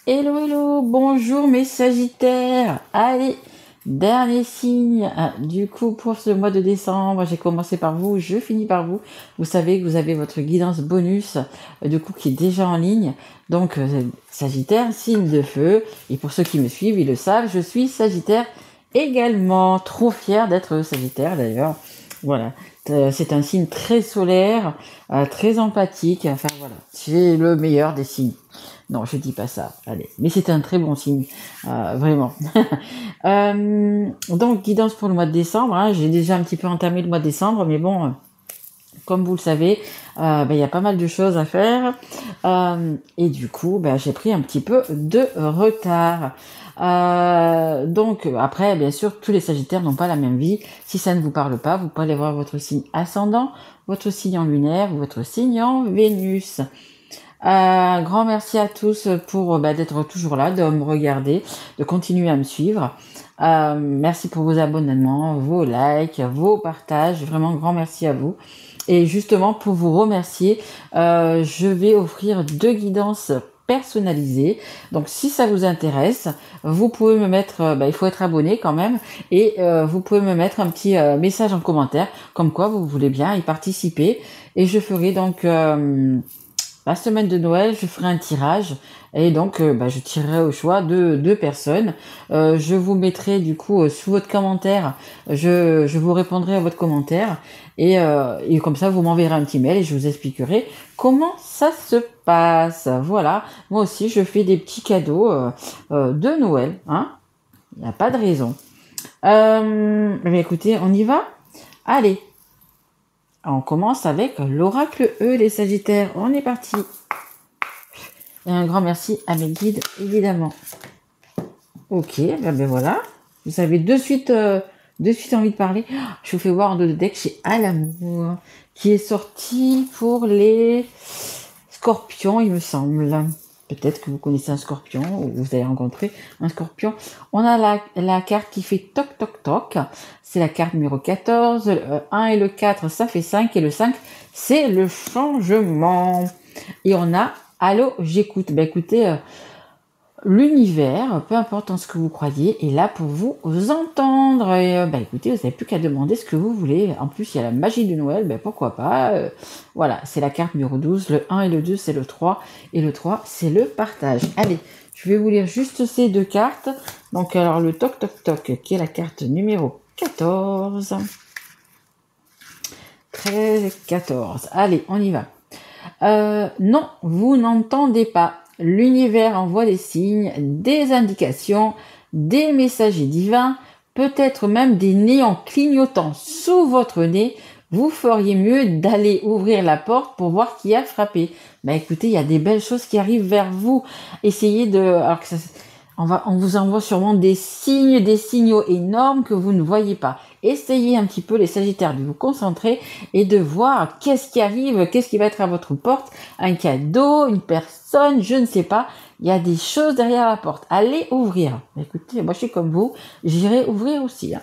Hello, hello, bonjour mes Sagittaires. Allez, dernier signe. Du coup, pour ce mois de décembre, j'ai commencé par vous, je finis par vous. Vous savez que vous avez votre guidance bonus, du coup, qui est déjà en ligne. Donc, Sagittaire, signe de feu. Et pour ceux qui me suivent, ils le savent, je suis Sagittaire également. Trop fière d'être Sagittaire d'ailleurs. Voilà. C'est un signe très solaire, très empathique. Enfin voilà, c'est le meilleur des signes. Non, je dis pas ça. Allez, mais c'est un très bon signe, vraiment. Donc guidance pour le mois de décembre. Hein, j'ai déjà un petit peu entamé le mois de décembre, mais bon, comme vous le savez, il y a pas mal de choses à faire, et du coup, j'ai pris un petit peu de retard. Donc après, bien sûr, tous les Sagittaires n'ont pas la même vie. Si ça ne vous parle pas, vous pouvez aller voir votre signe ascendant, votre signe en lunaire ou votre signe en Vénus. Grand merci à tous pour d'être toujours là, de me regarder, de continuer à me suivre. Merci pour vos abonnements, vos likes, vos partages. Vraiment grand merci à vous. Et justement, pour vous remercier, je vais offrir 2 guidances personnalisées. Donc si ça vous intéresse, vous pouvez me mettre, il faut être abonné quand même, et vous pouvez me mettre un petit message en commentaire, comme quoi vous voulez bien y participer. Et je ferai donc la semaine de Noël, je ferai un tirage et donc je tirerai au choix de 2 personnes. Je vous mettrai du coup sous votre commentaire, je vous répondrai à votre commentaire et comme ça vous m'enverrez un petit mail et je vous expliquerai comment ça se passe. Voilà, moi aussi je fais des petits cadeaux de Noël, hein. Il n'y a pas de raison. Écoutez, on y va? Allez. On commence avec l'oracle E, les Sagittaires. On est parti. Et un grand merci à mes guides, évidemment. Ok, voilà. Vous avez de suite envie de parler. Je vous fais voir en dos de deck chez À l'amour, qui est sorti pour les Scorpions, il me semble. Peut-être que vous connaissez un Scorpion ou vous avez rencontré un Scorpion. On a la carte qui fait toc toc toc. C'est la carte numéro 14. Le 1 et le 4, ça fait 5. Et le 5, c'est le changement. Et on a allô, j'écoute. Écoutez, l'univers, peu importe en ce que vous croyez, est là pour vous entendre. Et écoutez, vous n'avez plus qu'à demander ce que vous voulez. En plus, il y a la magie de Noël, pourquoi pas. Voilà, c'est la carte numéro 12. Le 1 et le 2, c'est le 3. Et le 3, c'est le partage. Allez, je vais vous lire juste ces 2 cartes. Donc, alors, le toc toc toc, qui est la carte numéro 14. 13, 14. Allez, on y va. Non, vous n'entendez pas. L'univers envoie des signes, des indications, des messagers divins, peut-être même des néons clignotants sous votre nez. Vous feriez mieux d'aller ouvrir la porte pour voir qui a frappé. Écoutez, il y a des belles choses qui arrivent vers vous. Essayez de... Alors que on vous envoie sûrement des signes, des signaux énormes que vous ne voyez pas. Essayez un petit peu, les Sagittaires, de vous concentrer et de voir qu'est-ce qui arrive, qu'est-ce qui va être à votre porte. Un cadeau, une personne, je ne sais pas. Il y a des choses derrière la porte. Allez ouvrir. Écoutez, moi je suis comme vous, j'irai ouvrir aussi.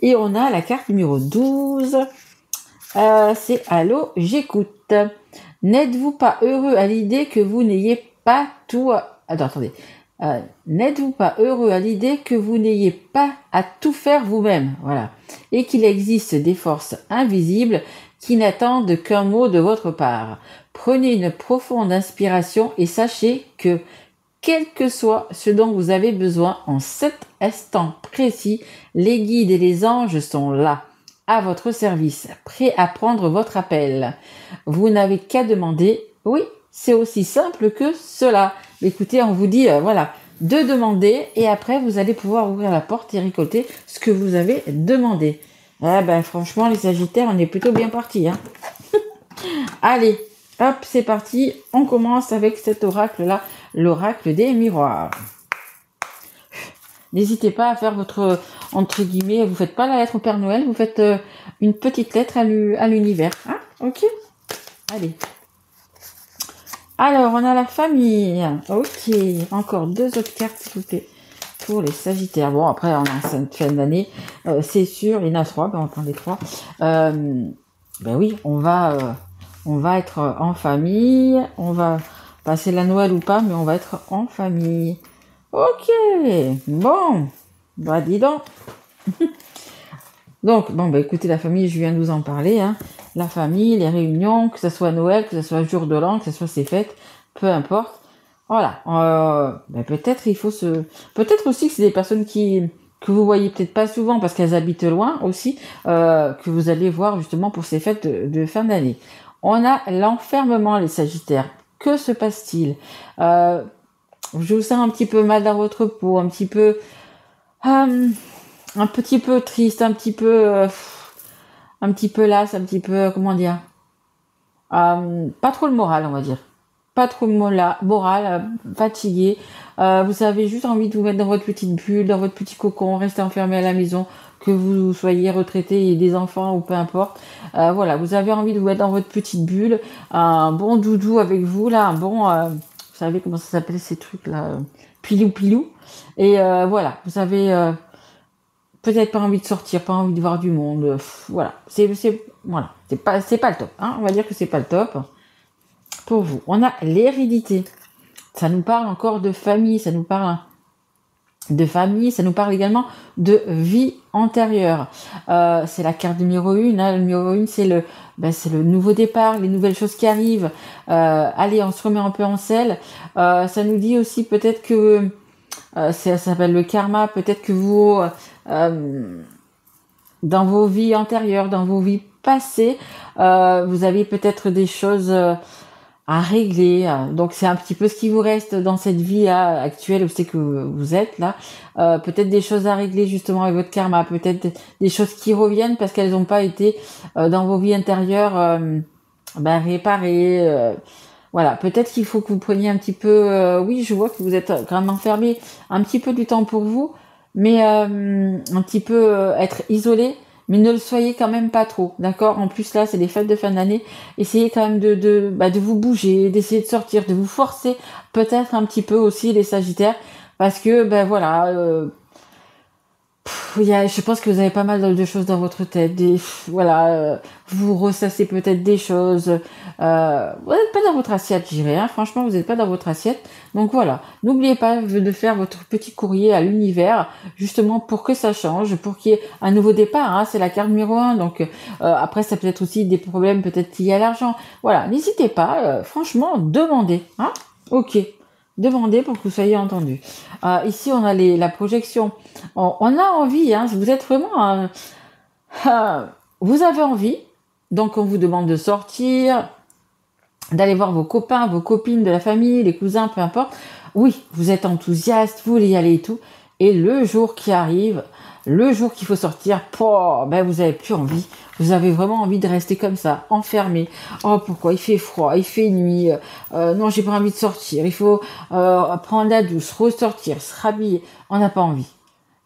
Et on a la carte numéro 12. C'est allô, j'écoute. N'êtes-vous pas heureux à l'idée que vous n'ayez pas tout... Attendez. N'êtes-vous pas heureux à l'idée que vous n'ayez pas à tout faire vous-même, voilà, et qu'il existe des forces invisibles qui n'attendent qu'un mot de votre part. Prenez une profonde inspiration et sachez que, quel que soit ce dont vous avez besoin en cet instant précis, les guides et les anges sont là, à votre service, prêts à prendre votre appel. Vous n'avez qu'à demander, oui, c'est aussi simple que cela. Écoutez, on vous dit, de demander et après, vous allez pouvoir ouvrir la porte et récolter ce que vous avez demandé. Franchement, les Sagittaires, on est plutôt bien partis. Hein. Allez, hop, c'est parti. On commence avec cet oracle-là, l'oracle des miroirs. N'hésitez pas à faire votre, entre guillemets, vous faites pas la lettre au Père Noël, vous faites une petite lettre à l'univers. Hein, ok. Allez. Alors, on a la famille. Ok, encore 2 autres cartes, s'il vous plaît, pour les Sagittaires. Bon, après, on a cette fin d'année, c'est sûr, il y en a 3, on va prendre les 3. Oui, on va être en famille, on va passer la Noël ou pas, mais on va être en famille. Ok, bon, bah dis donc. Donc, bon, bah écoutez, la famille, je viens de vous en parler, hein. La famille, les réunions, que ce soit Noël, que ce soit jour de l'an, que ce soit ses fêtes, peu importe. Voilà, bah, peut-être il faut se... Peut-être aussi que c'est des personnes que vous voyez peut-être pas souvent parce qu'elles habitent loin aussi, que vous allez voir justement pour ces fêtes de fin d'année. On a l'enfermement, les Sagittaires. Que se passe-t-il? Je vous sens un petit peu mal dans votre peau, un petit peu triste, un petit peu lasse, un petit peu, comment dire, pas trop le moral, on va dire. Pas trop le moral, fatigué. Vous avez juste envie de vous mettre dans votre petite bulle, dans votre petit cocon, rester enfermé à la maison, que vous soyez retraité et des enfants ou peu importe. Voilà, vous avez envie de vous mettre dans votre petite bulle, un bon doudou avec vous, là, un bon, vous savez comment ça s'appelle ces trucs-là, pilou. Et voilà, vous avez peut-être pas envie de sortir, pas envie de voir du monde. Voilà, voilà, c'est pas le top. Hein, on va dire que c'est pas le top pour vous. On a l'hérédité. Ça nous parle encore de famille, ça nous parle ça nous parle également de vie antérieure. C'est la carte numéro 1. Hein. Le numéro 1, c'est le nouveau départ, les nouvelles choses qui arrivent. Allez, on se remet un peu en selle. Ça nous dit aussi peut-être que ça s'appelle le karma. Peut-être que vous, dans vos vies antérieures, dans vos vies passées, vous avez peut-être des choses à régler. Donc c'est un petit peu ce qui vous reste dans cette vie actuelle où c'est que vous êtes là. Peut-être des choses à régler justement avec votre karma, peut-être des choses qui reviennent parce qu'elles n'ont pas été dans vos vies intérieures réparées. Voilà, peut-être qu'il faut que vous preniez un petit peu. Oui, je vois que vous êtes quand même enfermé, un petit peu du temps pour vous, mais un petit peu être isolé. Mais ne le soyez quand même pas trop, d'accord? En plus là, c'est les fêtes de fin d'année. Essayez quand même de vous bouger, d'essayer de sortir, de vous forcer peut-être un petit peu aussi les Sagittaires, parce que je pense que vous avez pas mal de choses dans votre tête. Vous ressassez peut-être des choses. Vous n'êtes pas dans votre assiette, je dirais. Hein. Franchement, vous n'êtes pas dans votre assiette. Donc voilà, n'oubliez pas de faire votre petit courrier à l'univers, justement pour que ça change, pour qu'il y ait un nouveau départ. Hein. C'est la carte numéro 1. Donc après, ça peut être aussi des problèmes peut-être liés à l'argent. Voilà, n'hésitez pas. Franchement, demandez. Hein. Ok. Demandez pour que vous soyez entendu. Ici, on a la projection. On a envie, hein, vous êtes vraiment... vous avez envie, donc on vous demande de sortir, d'aller voir vos copains, vos copines de la famille, les cousins, peu importe. Oui, vous êtes enthousiaste, vous voulez y aller et tout. Et le jour qui arrive, le jour qu'il faut sortir, vous avez plus envie. Vous avez vraiment envie de rester comme ça, enfermé. Oh, pourquoi? Il fait froid, il fait nuit. Non, j'ai pas envie de sortir. Il faut prendre la douche, ressortir, se rhabiller. On n'a pas envie.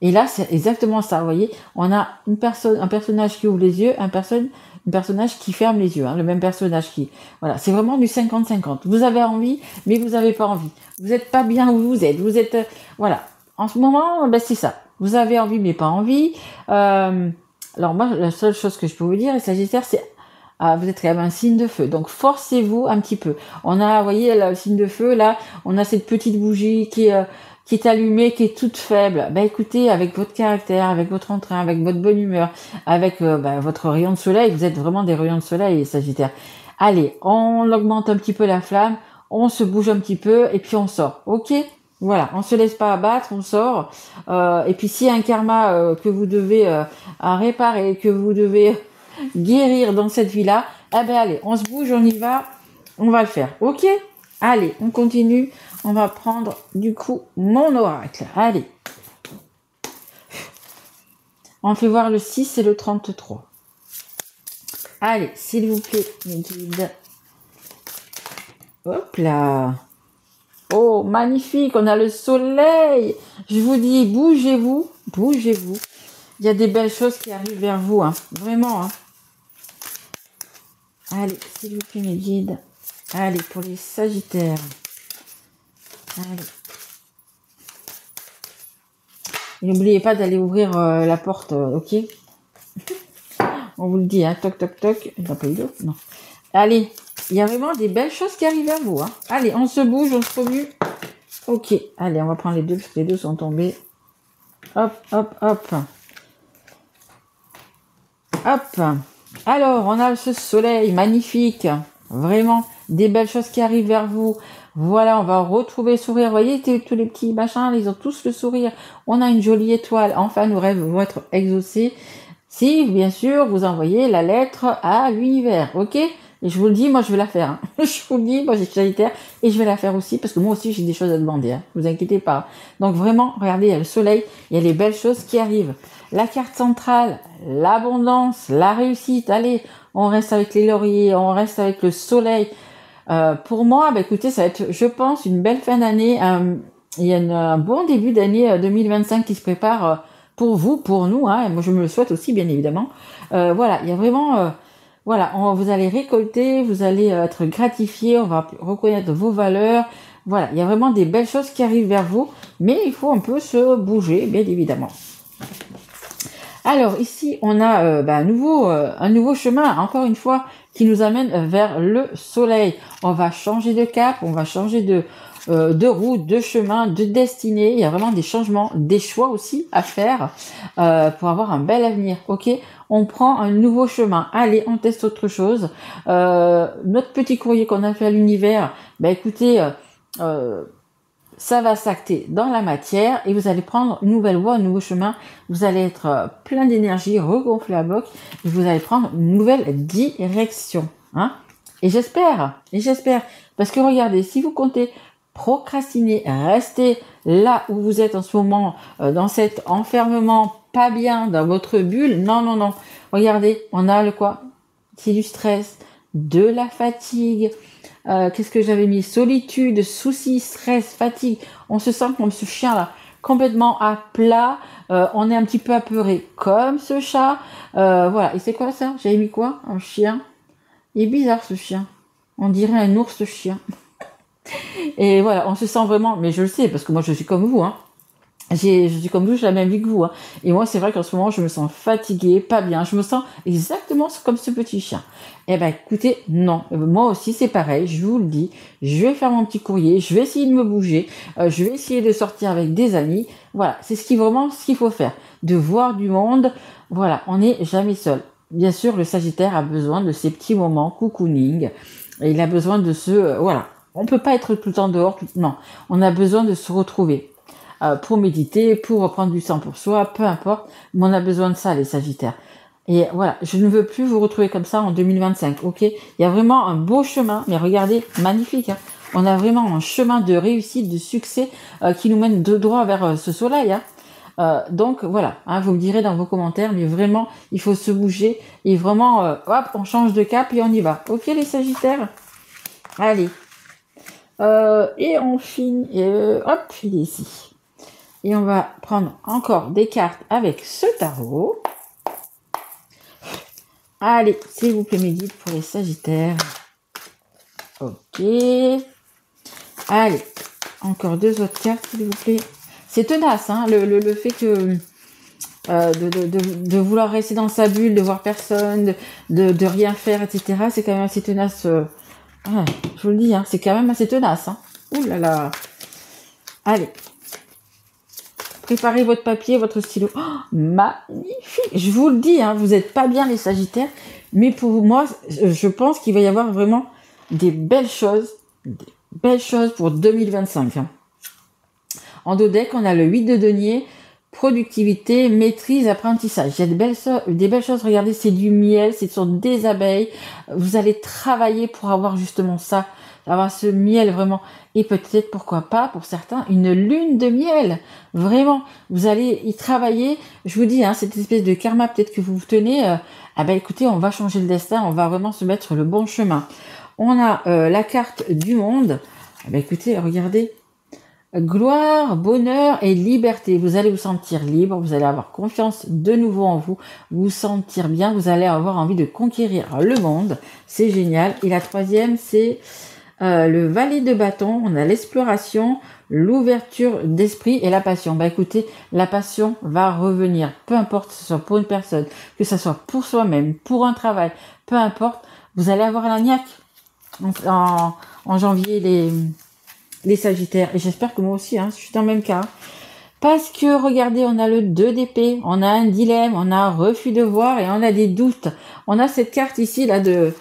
Et là, c'est exactement ça. Vous voyez, on a un personnage qui ouvre les yeux, un personnage qui ferme les yeux. Hein, le même personnage qui... Voilà, c'est vraiment du 50-50. Vous avez envie, mais vous n'avez pas envie. Vous n'êtes pas bien où vous êtes. Vous êtes... voilà. En ce moment, c'est ça. Vous avez envie, mais pas envie. Alors moi, la seule chose que je peux vous dire, les Sagittaires, c'est vous êtes quand même un signe de feu. Donc forcez-vous un petit peu. On a, vous voyez, le signe de feu, là, on a cette petite bougie qui est allumée, qui est toute faible. Écoutez, avec votre caractère, avec votre entrain, avec votre bonne humeur, avec votre rayon de soleil, vous êtes vraiment des rayons de soleil, les Sagittaires. Allez, on augmente un petit peu la flamme, on se bouge un petit peu et puis on sort. Ok? Voilà, on se laisse pas abattre, on sort. Et puis s'il y a un karma que vous devez à réparer, que vous devez guérir dans cette vie-là, allez, on se bouge, on y va, on va le faire. Ok? Allez, on continue. On va prendre du coup mon oracle. Allez. On fait voir le 6 et le 33. Allez, s'il vous plaît, mes guides. Hop là. Oh, magnifique, on a le soleil. Je vous dis, bougez-vous, bougez-vous. Il y a des belles choses qui arrivent vers vous, hein. Vraiment. Hein. Allez, s'il vous plaît, mes guides. Allez, pour les Sagittaires. Allez. N'oubliez pas d'aller ouvrir la porte, ok? On vous le dit, hein, toc, toc, toc. Il n'a pas eu l'eau? Non. Allez, il y a vraiment des belles choses qui arrivent à vous. Hein. Allez, on se bouge, on se remue. Ok, allez, on va prendre les deux, parce que les deux sont tombés. Hop, hop, hop. Hop. Alors, on a ce soleil magnifique. Vraiment, des belles choses qui arrivent vers vous. Voilà, on va retrouver le sourire. Vous voyez, tous les petits machins, ils ont tous le sourire. On a une jolie étoile. Enfin, nos rêves vont être exaucés. Si, bien sûr, vous envoyez la lettre à l'univers, ok? Et je vous le dis, moi, je vais la faire. Hein. Je vous le dis, moi, j'ai Sagittaire et je vais la faire aussi parce que moi aussi, j'ai des choses à demander. Hein. Vous inquiétez pas. Donc, vraiment, regardez, il y a le soleil, il y a les belles choses qui arrivent. La carte centrale, l'abondance, la réussite. Allez, on reste avec les lauriers, on reste avec le soleil. Pour moi, bah, écoutez, ça va être, je pense, une belle fin d'année. Il y a un bon début d'année 2025 qui se prépare pour vous, pour nous. Hein, et moi, je me le souhaite aussi, bien évidemment. Voilà, il y a vraiment... voilà, vous allez récolter, vous allez être gratifié, on va reconnaître vos valeurs. Voilà, il y a vraiment des belles choses qui arrivent vers vous, mais il faut un peu se bouger, bien évidemment. Alors ici, on a un nouveau chemin, encore une fois, qui nous amène vers le soleil. On va changer de cap, on va changer de route, de chemin, de destinée. Il y a vraiment des changements, des choix aussi à faire pour avoir un bel avenir. Ok, on prend un nouveau chemin. Allez, on teste autre chose. Notre petit courrier qu'on a fait à l'univers, écoutez, ça va s'acter dans la matière et vous allez prendre une nouvelle voie, un nouveau chemin. Vous allez être plein d'énergie, regonflé à bloc et vous allez prendre une nouvelle direction. Hein, et j'espère, parce que regardez, si vous comptez procrastiner, rester là où vous êtes en ce moment, dans cet enfermement, pas bien, dans votre bulle, non. Regardez, on a le quoi? C'est du stress, de la fatigue. Qu'est-ce que j'avais mis? Solitude, soucis, stress, fatigue. On se sent comme ce chien-là, complètement à plat. On est un petit peu apeuré, comme ce chat. Voilà. Et c'est quoi ça? J'avais mis quoi? Un chien. Il est bizarre ce chien. On dirait un ours chien. Et voilà, on se sent vraiment, mais je le sais, parce que moi je suis comme vous, hein. Je suis comme vous, j'ai la même vie que vous, hein. Et moi, c'est vrai qu'en ce moment, je me sens fatiguée, pas bien. Je me sens exactement comme ce petit chien. Eh ben, écoutez, non. Moi aussi, c'est pareil. Je vous le dis. Je vais faire mon petit courrier. Je vais essayer de me bouger. Je vais essayer de sortir avec des amis. Voilà. C'est vraiment ce qu'il faut faire. De voir du monde. Voilà. On n'est jamais seul. Bien sûr, le Sagittaire a besoin de ces petits moments cocooning. Et il a besoin de voilà. On peut pas être tout le temps dehors. Non. On a besoin de se retrouver. Pour méditer, pour reprendre du sang pour soi, peu importe, mais on a besoin de ça, les Sagittaires. Et voilà, je ne veux plus vous retrouver comme ça en 2025, ok? Il y a vraiment un beau chemin, mais regardez, magnifique, hein. On a vraiment un chemin de réussite, de succès qui nous mène de droit vers ce soleil, hein. Donc voilà, hein, vous me direz dans vos commentaires, mais vraiment, il faut se bouger et vraiment, hop, on change de cap et on y va. Ok, les Sagittaires? Allez. Et on finit, hop, il est ici. Et on va prendre encore des cartes avec ce tarot. Allez, s'il vous plaît, médite pour les Sagittaires. Ok. Allez, encore deux autres cartes, s'il vous plaît. C'est tenace, hein, le fait que de vouloir rester dans sa bulle, de voir personne, de rien faire, etc. C'est quand même assez tenace. Je vous le dis, hein, c'est quand même assez tenace. Hein. Ouh là là. Allez. Préparez votre papier, votre stylo. Oh, magnifique. Je vous le dis, hein, vous n'êtes pas bien les Sagittaires. Mais pour moi, je pense qu'il va y avoir vraiment des belles choses pour 2025. Hein. En dos deck, on a le 8 de denier, productivité, maîtrise, apprentissage. Il y a des belles choses. Regardez, c'est du miel, ce sont des abeilles. Vous allez travailler pour avoir justement ça, avoir ce miel vraiment. Et peut-être, pourquoi pas, pour certains, une lune de miel. Vraiment, vous allez y travailler. Je vous dis, hein, cette espèce de karma peut-être que vous tenez. Écoutez, on va changer le destin, on va vraiment se mettre sur le bon chemin. On a la carte du monde. Écoutez, regardez. Gloire, bonheur et liberté. Vous allez vous sentir libre, vous allez avoir confiance de nouveau en vous, vous sentir bien, vous allez avoir envie de conquérir le monde. C'est génial. Et la troisième, c'est le valet de bâton. On a l'exploration, l'ouverture d'esprit et la passion. Écoutez, la passion va revenir, peu importe que ce soit pour une personne, que ce soit pour soi-même, pour un travail, peu importe, vous allez avoir la niaque. en janvier les Sagittaires. Et j'espère que moi aussi, hein, je suis dans le même cas. Parce que, regardez, on a le 2 d'épée, on a un dilemme, on a un refus de voir et on a des doutes. On a cette carte ici, là, de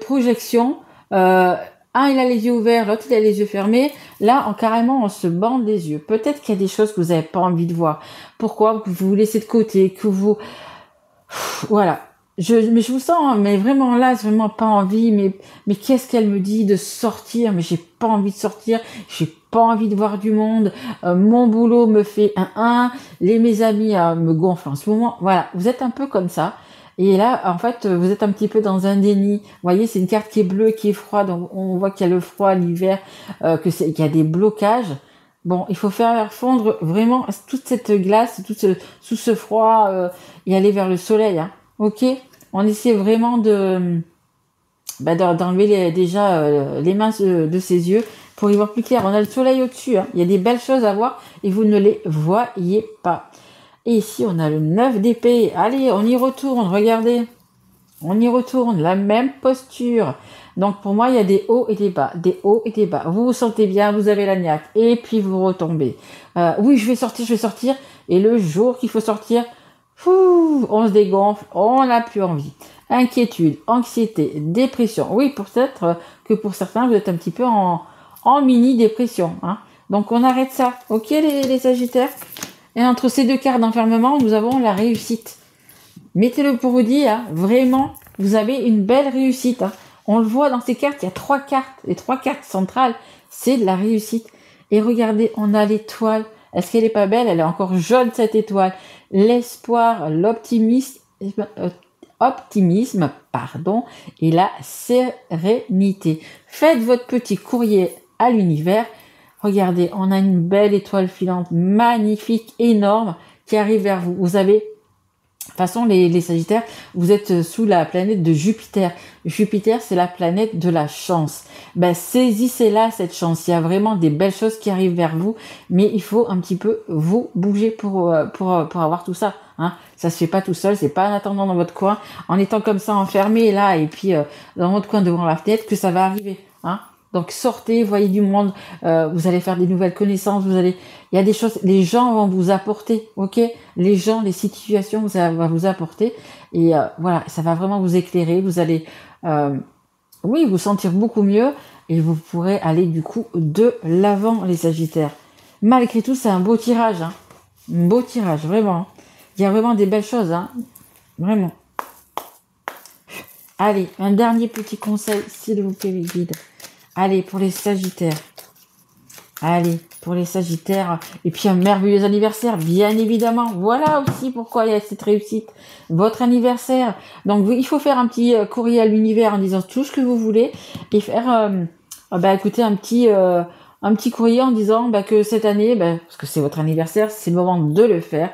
projection. Un, il a les yeux ouverts, l'autre, il a les yeux fermés. Là, carrément, on se bande les yeux. Peut-être qu'il y a des choses que vous n'avez pas envie de voir. Pourquoi vous laissez de côté, que vous... Voilà. Mais je vous sens, hein, mais vraiment là, j'ai vraiment pas envie. Mais qu'est-ce qu'elle me dit de sortir? Mais j'ai pas envie de sortir. J'ai pas envie de voir du monde. Mon boulot me fait mes amis me gonflent en ce moment. Voilà. Vous êtes un peu comme ça. Et là, en fait, vous êtes un petit peu dans un déni. Vous voyez, c'est une carte qui est bleue, qui est froide. Donc, on voit qu'il y a le froid, l'hiver, qu'il y a des blocages. Bon, il faut faire fondre vraiment toute cette glace, sous ce froid, et aller vers le soleil. Hein. Ok, on essaie vraiment d'enlever les mains de ses yeux pour y voir plus clair. On a le soleil au-dessus. Hein. Il y a des belles choses à voir et vous ne les voyez pas. Et ici, on a le 9 d'épée. Allez, on y retourne, regardez. On y retourne, la même posture. Donc, pour moi, il y a des hauts et des bas. Des hauts et des bas. Vous vous sentez bien, vous avez la niaque. Et puis, vous retombez. Oui, je vais sortir. Et le jour qu'il faut sortir, on se dégonfle, on n'a plus envie. Inquiétude, anxiété, dépression. Oui, peut-être que pour certains, vous êtes un petit peu en mini-dépression. Hein. Donc, on arrête ça. Ok, les Sagittaires? Et entre ces deux cartes d'enfermement, nous avons la réussite. Mettez-le pour vous dire, hein, vraiment, vous avez une belle réussite. Hein. On le voit dans ces cartes, il y a 3 cartes. Les 3 cartes centrales, c'est de la réussite. Et regardez, on a l'étoile. Est-ce qu'elle est pas belle? Elle est encore jaune, cette étoile. L'espoir, l'optimisme, et la sérénité. Faites votre petit courrier à l'univers. Regardez, on a une belle étoile filante, magnifique, énorme, qui arrive vers vous. Vous avez, de toute façon, les Sagittaires, vous êtes sous la planète de Jupiter. Jupiter, c'est la planète de la chance. Ben, saisissez-la, cette chance. Il y a vraiment des belles choses qui arrivent vers vous, mais il faut un petit peu vous bouger pour avoir tout ça. Hein. Ça se fait pas tout seul, c'est pas en attendant dans votre coin, en étant comme ça enfermé là, et puis dans votre coin devant la fenêtre, que ça va arriver. Hein. Donc sortez, voyez du monde, vous allez faire des nouvelles connaissances, il y a des choses, les gens vont vous apporter, ok? Les gens, les situations, ça va vous apporter, et voilà, ça va vraiment vous éclairer, vous allez, vous sentir beaucoup mieux, et vous pourrez aller du coup de l'avant, les Sagittaires. Malgré tout, c'est un beau tirage, hein. Un beau tirage, vraiment. Il y a vraiment des belles choses, hein. Vraiment. Allez, un dernier petit conseil, s'il vous plaît, les guides. Allez, pour les Sagittaires. Allez, pour les Sagittaires. Et puis un merveilleux anniversaire, bien évidemment. Voilà aussi pourquoi il y a cette réussite. Votre anniversaire. Donc, il faut faire un petit courrier à l'univers en disant tout ce que vous voulez. Et faire, écoutez, un petit courrier en disant que cette année, parce que c'est votre anniversaire, c'est le moment de le faire.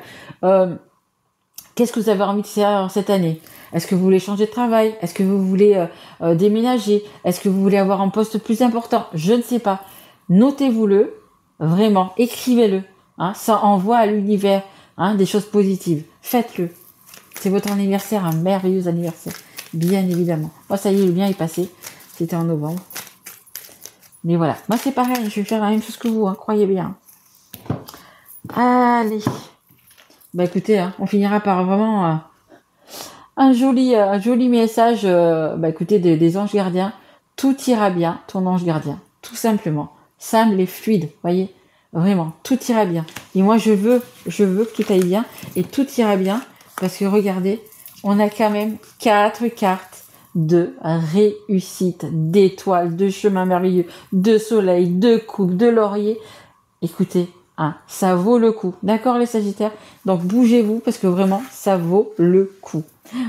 Qu'est-ce que vous avez envie de faire cette année? Est-ce que vous voulez changer de travail? Est-ce que vous voulez déménager? Est-ce que vous voulez avoir un poste plus important? Je ne sais pas. Notez-vous-le, vraiment, écrivez-le. Hein, ça envoie à l'univers des choses positives. Faites-le. C'est votre anniversaire, un merveilleux anniversaire, bien évidemment. Moi, ça y est, le mien est passé. C'était en novembre. Mais voilà, moi c'est pareil, je vais faire la même chose que vous, hein, croyez bien. Allez. Écoutez, hein, on finira par vraiment un joli message, écoutez, des anges gardiens. Tout ira bien, ton ange gardien, tout simplement. Simple et fluide, voyez, vraiment, tout ira bien. Et moi, je veux que tout aille bien, et tout ira bien, parce que regardez, on a quand même 4 cartes de réussite, d'étoiles, de chemin merveilleux, de soleil, de coupe, de laurier. Écoutez, ça vaut le coup. D'accord, les Sagittaires? Donc, bougez-vous, parce que vraiment, ça vaut le coup.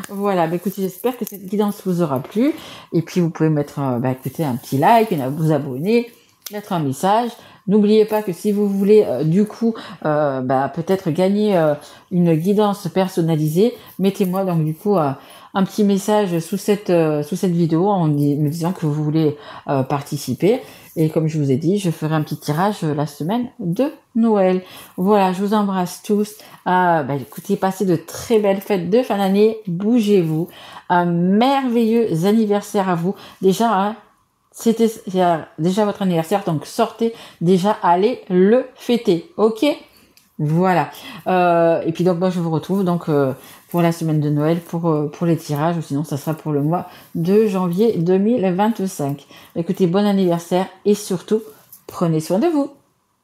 Voilà, écoutez, j'espère que cette guidance vous aura plu. Et puis, vous pouvez mettre écoutez, un petit like, vous abonner, mettre un message. N'oubliez pas que si vous voulez, peut-être gagner une guidance personnalisée, mettez-moi donc du coup un petit message sous cette vidéo en me disant que vous voulez participer. Et comme je vous ai dit, je ferai un petit tirage la semaine de Noël. Voilà, je vous embrasse tous. Écoutez, passez de très belles fêtes de fin d'année. Bougez-vous. Un merveilleux anniversaire à vous. Déjà, c'est déjà votre anniversaire, donc sortez déjà, allez le fêter, ok? Voilà. Et puis donc moi je vous retrouve donc pour la semaine de Noël pour les tirages, ou sinon ça sera pour le mois de janvier 2025. Écoutez, bon anniversaire et surtout prenez soin de vous.